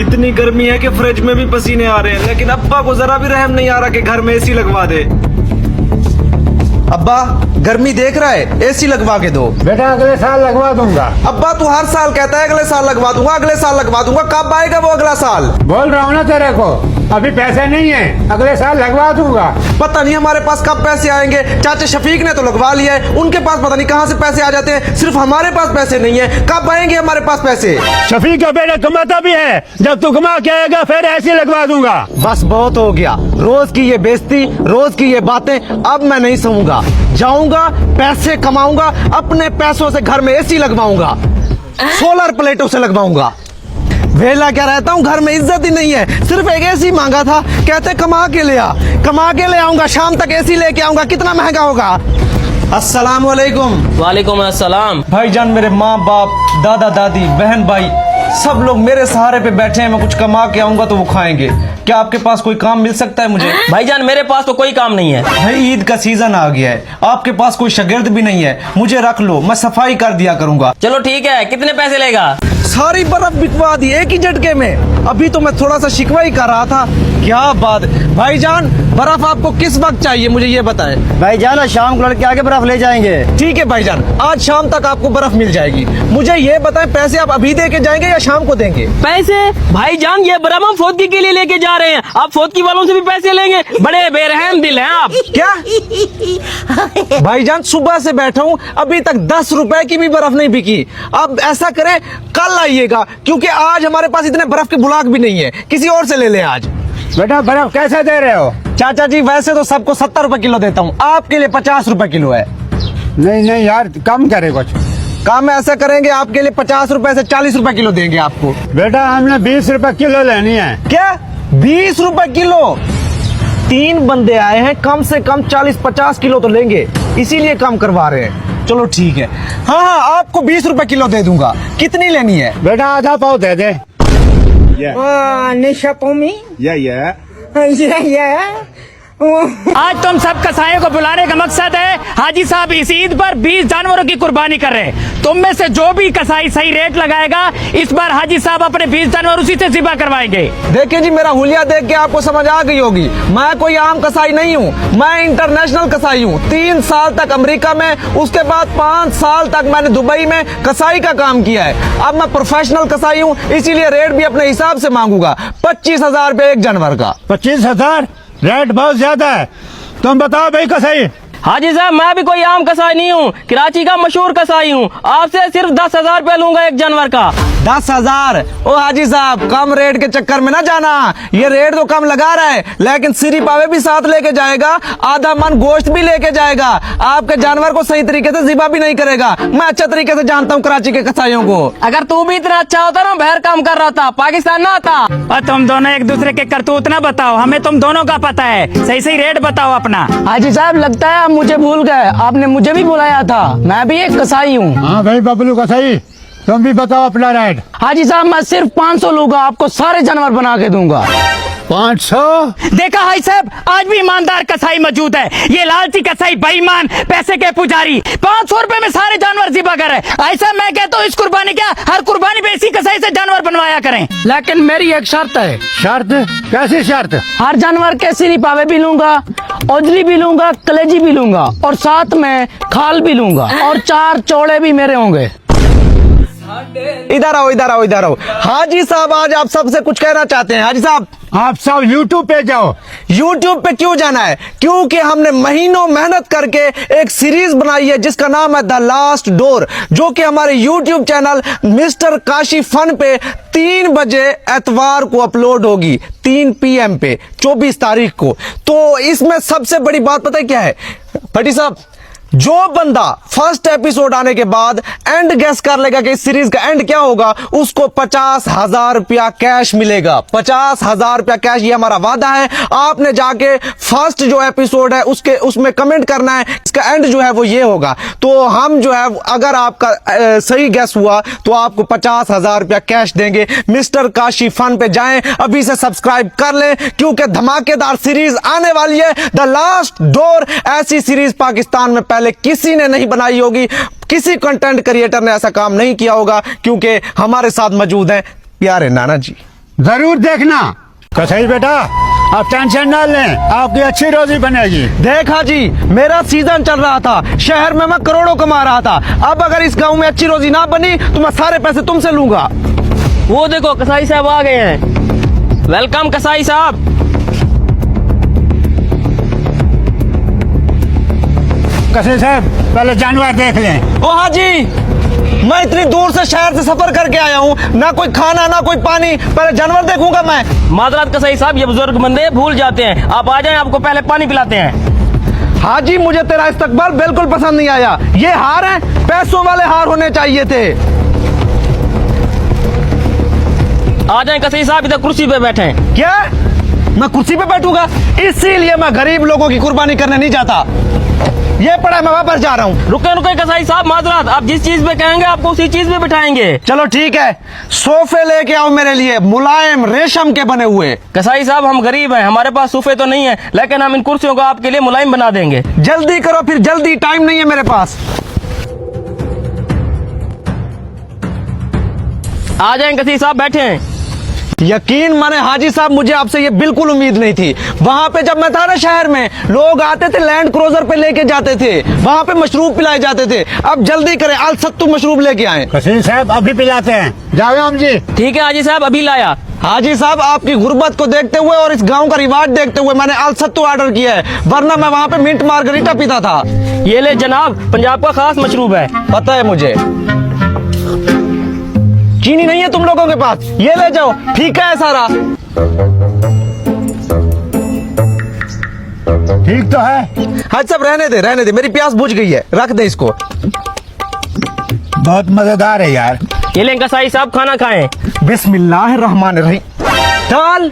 इतनी गर्मी है कि फ्रिज में भी पसीने आ रहे हैं, लेकिन अब्बा को जरा भी रहम नहीं आ रहा कि घर में एसी लगवा दे। अब्बा गर्मी देख रहा है, एसी लगवा के दो। बेटा अगले साल लगवा दूंगा। अब्बा तू हर साल कहता है अगले साल लगवा दूंगा, अगले साल लगवा दूंगा, कब आएगा वो अगला साल? बोल रहा हूँ ना तेरे को, अभी पैसे नहीं है, अगले साल लगवा दूंगा। पता नहीं हमारे पास कब पैसे आएंगे। चाचा शफीक ने तो लगवा लिया है, उनके पास पता नहीं कहाँ से पैसे आ जाते हैं, सिर्फ हमारे पास पैसे नहीं है। कब आएंगे हमारे पास पैसे? शफीक का बेटा कमाता भी है, जब तू कमा के आएगा फिर ऐसे लगवा दूंगा। बस बहुत हो गया, रोज की ये बेइज्जती, रोज की ये बातें, अब मैं नहीं सहूंगा। जाऊंगा, पैसे कमाऊंगा, अपने पैसों से घर में एसी लगवाऊंगा, सोलर प्लेटों से लगवाऊंगा। वेला क्या रहता हूँ, घर में इज्जत ही नहीं है। सिर्फ एक एसी मांगा था, कहते कमा के ले आ, कमा के ले आऊंगा, शाम तक एसी लेके आऊंगा। कितना महंगा होगा? अस्सलाम वालेकुम। वालेकुम अस्सलाम। भाईजान, मेरे माँ बाप, दादा दादी, बहन भाई सब लोग मेरे सहारे पे बैठे हैं। मैं कुछ कमा के आऊंगा तो वो खाएंगे। क्या आपके पास कोई काम मिल सकता है मुझे? भाईजान मेरे पास तो कोई काम नहीं है। भाई ईद का सीजन आ गया है, आपके पास कोई शागिर्द भी नहीं है, मुझे रख लो, मैं सफाई कर दिया करूंगा। चलो ठीक है, कितने पैसे लेगा? सारी बर्फ बिकवा दी एक ही झटके में। अभी तो मैं थोड़ा सा शिकवा ही कर रहा था। क्या बात। भाईजान बर्फ आपको किस वक्त चाहिए मुझे ये बताएं। भाईजान शाम को लड़के आके बर्फ ले जाएंगे। ठीक है भाईजान, आज शाम तक आपको बर्फ मिल जाएगी। मुझे ये बताएं, पैसे आप अभी दे के जाएंगे या शाम को देंगे? पैसे? भाईजान ये बर्फ हम फौतगी के लिए लेके जा रहे हैं, आप फौतगी वालों से भी पैसे लेंगे? बड़े बेरहम दिल हैं आप। क्या भाईजान, सुबह से बैठा हूँ, अभी तक 10 रुपए की भी बर्फ नहीं बिकी। अब ऐसा करें, कल आइएगा, क्योंकि आज हमारे पास इतने बर्फ के बुलाक भी नहीं है, किसी और से ले लें आज। बेटा बर्फ कैसे दे रहे हो? चाचा जी वैसे तो सबको 70 रुपए किलो देता हूँ, आपके लिए 50 रुपए किलो है। नहीं नहीं यार, कम करे कुछ। काम ऐसा करेंगे, आपके लिए 50 रुपए से 40 रुपए किलो देंगे आपको। बेटा हमने 20 रुपए किलो लेनी है। क्या 20 रुपए किलो? 3 बंदे आए हैं, कम से कम 40-50 किलो तो लेंगे, इसीलिए कम करवा रहे हैं। चलो ठीक है, हाँ आपको 20 रुपए किलो दे दूंगा। कितनी लेनी है? बेटा आधा पाव दे दे। आज तुम सब कसाईयों को बुलाने का मकसद है, हाजी साहब इस ईद पर 20 जानवरों की कुर्बानी कर रहे हैं। तुम में से जो भी कसाई सही रेट लगाएगा, इस बार हाजी साहब अपने 20 जानवर उसी से ज़िबा करवाएंगे। देखिए जी, मेरा हुलिया देख के आपको समझ आ गई होगी, मैं कोई आम कसाई नहीं हूँ, मैं इंटरनेशनल कसाई हूँ। 3 साल तक अमेरिका में, उसके बाद 5 साल तक मैंने दुबई में कसाई का काम किया है। अब मैं प्रोफेशनल कसाई हूँ, इसीलिए रेट भी अपने हिसाब से मांगूंगा। 25,000 रुपए एक जानवर का। 25,000 रेट बहुत ज्यादा है। तुम बताओ भाई कसाई। हाजी साहब मैं भी कोई आम कसाई नहीं हूँ, कराची का मशहूर कसाई हूँ, आपसे सिर्फ 10,000 रुपए लूंगा एक जानवर का। 10,000? ओ हाजी साहब, कम रेट के चक्कर में ना जाना, ये रेट तो कम लगा रहा है, लेकिन सिरी पावे भी साथ लेके जाएगा, आधा मन गोश्त भी लेके जाएगा, आपके जानवर को सही तरीके से ज़िबा भी नहीं करेगा। मैं अच्छा तरीके से जानता हूँ कराची के कसाईयों को। अगर तू भी इतना अच्छा होता ना, बाहर काम कर रहा था, पाकिस्तान ना आता। और तुम दोनों एक दूसरे के करतूत ना बताओ, हमें तुम दोनों का पता है। सही सही रेट बताओ अपना। हाजी साहब लगता है आप मुझे भूल गए, आपने मुझे भी बुलाया था, मैं भी एक कसाई हूँ। हाँ भाई बबलू कसाई, तुम भी बताओ अपना रेट। हाजी साहब मैं सिर्फ 500 लूंगा, आपको सारे जानवर बना के दूंगा। 500? देखा हाजी साहब, आज भी ईमानदार कसाई मौजूद है। ये लालची कसाई बेईमान, पैसे के पुजारी 500 रुपए में सारे जानवर ज़िबा कर रहे हैं। ऐसा मैं कहता हूँ, इस कुर्बानी क्या हर कुर्बानी पे इसी कसाई से जानवर बनवाया करें। लेकिन मेरी एक शर्त है। शर्त? कैसी शर्त? हर जानवर के सिरी पावे भी लूंगा, ओजली भी लूंगा, कलेजी भी लूंगा, और साथ में खाल भी लूंगा, और 4 चौड़े भी मेरे होंगे। इधर आओ, इधर आओ, इधर आओ। हाजी साहब आज आप सबसे कुछ कहना चाहते हैं। हाजी साहब आप सब YouTube पे जाओ। YouTube पे क्यों जाना है? क्योंकि हमने महीनों मेहनत करके एक सीरीज बनाई है जिसका नाम है द लास्ट डोर, जो कि हमारे YouTube channel mister Kashi fun पे 3 बजे एतवार को अपलोड होगी, 3 PM पे 24 तारीख को। तो इसमें सबसे बड़ी बात पता है क्या है भट्टी साहब? जो बंदा फर्स्ट एपिसोड आने के बाद एंड गेस कर लेगा कि इस सीरीज का एंड क्या होगा, उसको 50,000 रुपया कैश मिलेगा। 50,000 रुपया कैश, ये हमारा वादा है। आपने जाके फर्स्ट जो एपिसोड है उसमें कमेंट करना है, इसका एंड जो है वो ये होगा। तो हम जो है, अगर आपका सही गेस हुआ तो आपको 50,000 रुपया कैश देंगे। मिस्टर काशी फन पे जाएं, अभी से सब्सक्राइब कर लें, क्योंकि धमाकेदार सीरीज आने वाली है द लास्ट डोर। ऐसी सीरीज पाकिस्तान में पहले किसी ने नहीं बनाई होगी, किसी कंटेंट क्रिएटर ने ऐसा काम नहीं किया होगा, क्योंकि हमारे साथ मौजूद हैं प्यारे नाना जी। जरूर देखना। कसाई बेटा, आप टेंशन ना लें, आपकी अच्छी रोजी बनेगी। देख हाजी, मेरा सीजन चल रहा था, शहर में मैं करोड़ों कमा रहा था। अब अगर इस गांव में अच्छी रोजी ना बनी तो मैं सारे पैसे तुमसे लूंगा। वो देखो कसाई साहब आ गए हैं। वेलकम कसाई साहब। कसाई साहब, पहले जानवर देख लें। ओ हाजी, मैं इतनी दूर से शहर से सफर करके आया हूँ, ना कोई खाना ना कोई पानी, पहले जानवर देखूंगा मैं। माजरात कसाई साहब, ये बुजुर्ग बंदे भूल जाते हैं। आप आ जाएं, आपको पहले पानी पिलाते हैं। हाजी, मुझे तेरा इस्तकबाल बिल्कुल पसंद नहीं आया। ये हार है, पैसों वाले हार होने चाहिए थे। आ जाएं कसाई साहब, इधर कुर्सी पे बैठे हैं। क्या मैं कुर्सी पे बैठूंगा? इसीलिए मैं गरीब लोगों की कुर्बानी करने नहीं जाता। ये पड़ा, मैं वापस जा रहा हूँ। रुके रुके कसाई साहब, माजरात, आप जिस चीज पे कहेंगे आपको उसी चीज पे बिठाएंगे। चलो ठीक है, सोफे लेके आओ मेरे लिए, मुलायम रेशम के बने हुए। कसाई साहब, हम गरीब हैं, हमारे पास सोफे तो नहीं है, लेकिन हम इन कुर्सियों को आपके लिए मुलायम बना देंगे। जल्दी करो फिर, जल्दी, टाइम नहीं है मेरे पास। आ जाएं कसाई साहब, बैठे हैं। यकीन माने हाजी साहब, मुझे आपसे ये बिल्कुल उम्मीद नहीं थी। वहां पे जब मैं था ना शहर में, लोग आते थे लैंड क्रूजर पे लेके जाते थे, वहां पे मशरूब पिलाए जाते थे। अब जल्दी करें, अल सत्तू मशरूब लेके आए। कसाई साहब, अभी पिलाते हैं। जाओ हम जी। ठीक है हाजी साहब, अभी लाया। हाजी साहब, आपकी गुर्बत को देखते हुए और इस गांव का रिवाज देखते हुए मैंने अल सत्तू ऑर्डर किया है, वरना मैं वहां पे मिंट मार्गरीटा पीता था। ये ले जनाब, पंजाब का खास मशरूब है। पता है मुझे। चीनी नहीं है तुम लोगों के पास? ये ले जाओ, फीका है सारा। ठीक तो है। हाजी साहब, रहने दे, मेरी प्यास बुझ गई है, रख दे इसको। बहुत मजेदार है यार। ये लें कसाई साहब, खाना खाएं। बिस्मिल्लाहिर्रहमानिर्रहीम। दाल?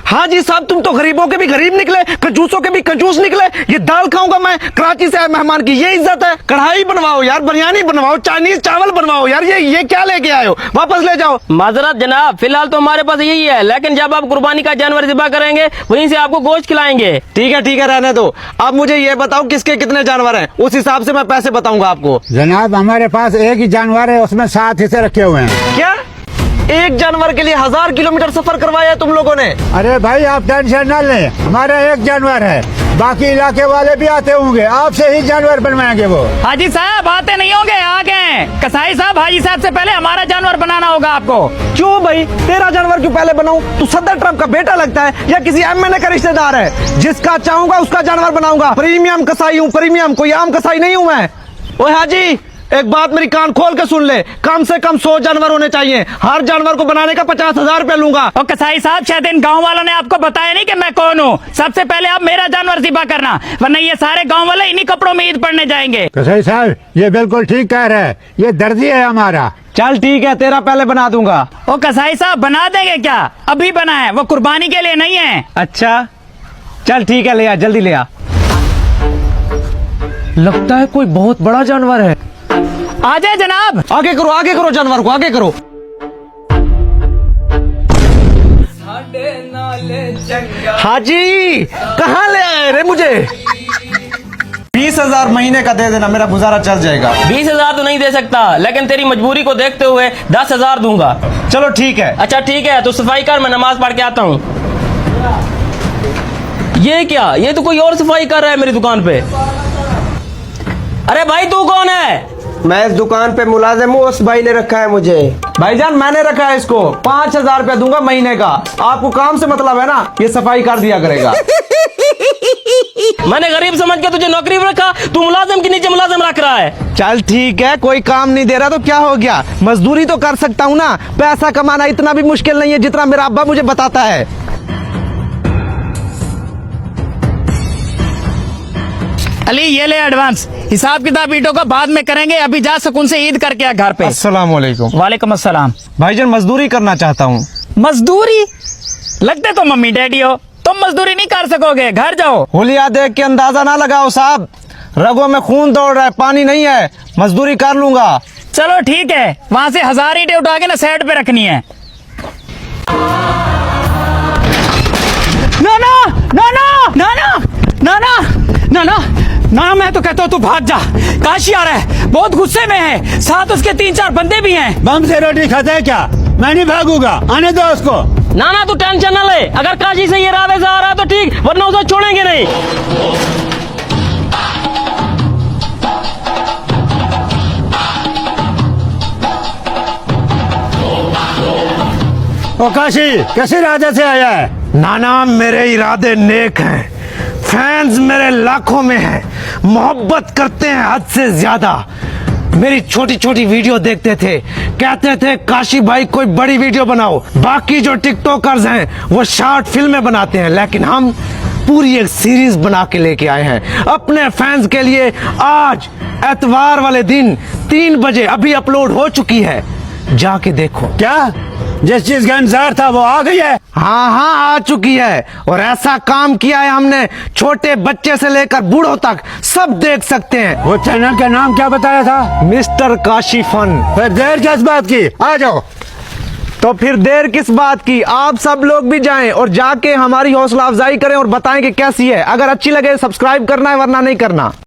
हाजी साहब, तुम तो गरीबों के भी गरीब निकले, कंजूसों के भी कंजूस निकले। ये दाल खाऊंगा मैं? कराची से आए मेहमान की ये इज्जत है? कढ़ाई बनवाओ यार, बिरयानी बनवाओ, चाइनीज चावल बनवाओ यार। ये क्या लेके आए हो? वापस ले जाओ। माजरत जनाब, फिलहाल तो हमारे पास यही है, लेकिन जब आप कुर्बानी का जानवर ज़िबा करेंगे वहीं से आपको गोश्त खिलाएंगे। ठीक है, रहने दो। अब मुझे ये बताओ किसके कितने जानवर हैं, उस हिसाब से मैं पैसे बताऊंगा आपको। जनाब, हमारे पास एक ही जानवर है, उसमें 7 हिस्से रखे हुए हैं। क्या एक जानवर के लिए 1000 किलोमीटर सफर करवाया है तुम लोगों ने? अरे भाई, आप टेंशन ना लें, हमारा एक जानवर है, बाकी इलाके वाले भी आते होंगे, आपसे ही जानवर बनवाएंगे वो। हाजी साहब आते नहीं होंगे, आ गए। कसाई साहब, हाजी साहब से पहले हमारा जानवर बनाना होगा आपको। क्यों भाई, तेरा जानवर क्यों पहले बनाऊं? तू सदर ट्रम्प का बेटा लगता है या किसी एमएनए का रिश्तेदार है? जिसका चाहूंगा उसका जानवर बनाऊंगा। प्रीमियम कसाई हूँ, प्रीमियम, कोई आम कसाई नहीं हूँ मैं। ओए हाजी, एक बात मेरी कान खोल के सुन ले, कम से कम 100 जानवर होने चाहिए। हर जानवर को बनाने का 50,000 रुपया लूंगा। और कसाई साहब, शायद इन गांव वालों ने आपको बताया नहीं कि मैं कौन हूँ। सबसे पहले आप मेरा जानवर ज़िबा करना, वरना ये सारे गांव वाले इन्हीं कपड़ों में ईद पढ़ने जाएंगे। कसाई साहब, ये बिल्कुल ठीक कह रहे हैं, ये दर्जी है हमारा। चल ठीक है, तेरा पहले बना दूंगा। ओ कसाई साहब, बना देंगे क्या? अभी बना है, वो कुर्बानी के लिए नहीं है। अच्छा चल ठीक है, ले आ, जल्दी ले आ। लगता है कोई बहुत बड़ा जानवर है। आ जाए जनाब। आगे करो जानवर को, आगे करो। हाजी, कहाँ ले आए रे मुझे? 20,000 महीने का दे देना, मेरा गुजारा चल जाएगा। 20,000 तो नहीं दे सकता, लेकिन तेरी मजबूरी को देखते हुए 10,000 दूंगा। चलो ठीक है। अच्छा ठीक है, तो सफाई कर, मैं नमाज पढ़ के आता हूँ। ये क्या, ये तो कोई और सफाई कर रहा है मेरी दुकान पे। अरे भाई, तू कौन है? मैं इस दुकान पे मुलाजिम हूँ, उस भाई ने रखा है मुझे। भाईजान, मैंने रखा है इसको, 5,000 रुपया दूंगा महीने का। आपको काम से मतलब है ना, ये सफाई कर दिया करेगा। मैंने गरीब समझ के तुझे नौकरी में रखा, तू मुलाजिम के नीचे मुलाजिम रख रहा है। चल ठीक है, कोई काम नहीं दे रहा तो क्या हो गया, मजदूरी तो कर सकता हूँ ना। पैसा कमाना इतना भी मुश्किल नहीं है जितना मेरा अब्बा मुझे बताता है। अली, ये ले एडवांस। हिसाब किताब ईटों का बाद में करेंगे, अभी जा सुकून से ईद करके आ घर पे। अस्सलाम वालेकुम। वालेकुम अस्सलाम। भाईजान, मजदूरी करना चाहता हूँ। मजदूरी? लगते तो मम्मी डैडी हो, तुम मजदूरी नहीं कर सकोगे, घर जाओ। हुलिया देख के अंदाजा ना लगाओ साहब, रगों में खून दौड़ रहा है, पानी नहीं है। मजदूरी कर लूंगा। चलो ठीक है, वहां से 1000 ईंटें उठा के ना साइड पे रखनी है। ना ना ना ना ना ना ना ना ना ना ना, मैं तो कहता हूँ तू भाग जा। काशी आ रहा है, बहुत गुस्से में है, साथ उसके 3-4 बंदे भी हैं। बम से रोटी खाता है क्या? मैं नहीं भागूंगा, आने दो उसको। ना ना तू टेंशन ना ले, अगर काशी से ये राधे से आ रहा है तो ठीक, वरना उसे छोड़ेंगे नहीं। ओ काशी, कैसे राधे से आया है? नाना मेरे इरादे नेक हैं, फैंस मेरे लाखों में हैं, मोहब्बत करते हैं हद से ज्यादा। मेरी छोटी छोटी वीडियो देखते थे, कहते थे काशी भाई कोई बड़ी वीडियो बनाओ। बाकी जो टिकटॉकर्स हैं वो शॉर्ट फिल्में बनाते हैं, लेकिन हम पूरी एक सीरीज बना के लेके आए हैं अपने फैंस के लिए। आज एतवार वाले दिन 3 बजे अभी अपलोड हो चुकी है, जाके देखो। क्या जिस चीज का इंतजार था वो आ गई है? हाँ हाँ आ चुकी है, और ऐसा काम किया है हमने, छोटे बच्चे से लेकर बूढ़ों तक सब देख सकते हैं। वो चैनल का नाम क्या बताया था? Mister Kashi fun. फिर देर किस बात की, आ जाओ। तो फिर देर किस बात की, आप सब लोग भी जाएं और जाके हमारी हौसला अफजाई करें और बताएं कि कैसी है। अगर अच्छी लगे सब्सक्राइब करना है, वरना नहीं करना।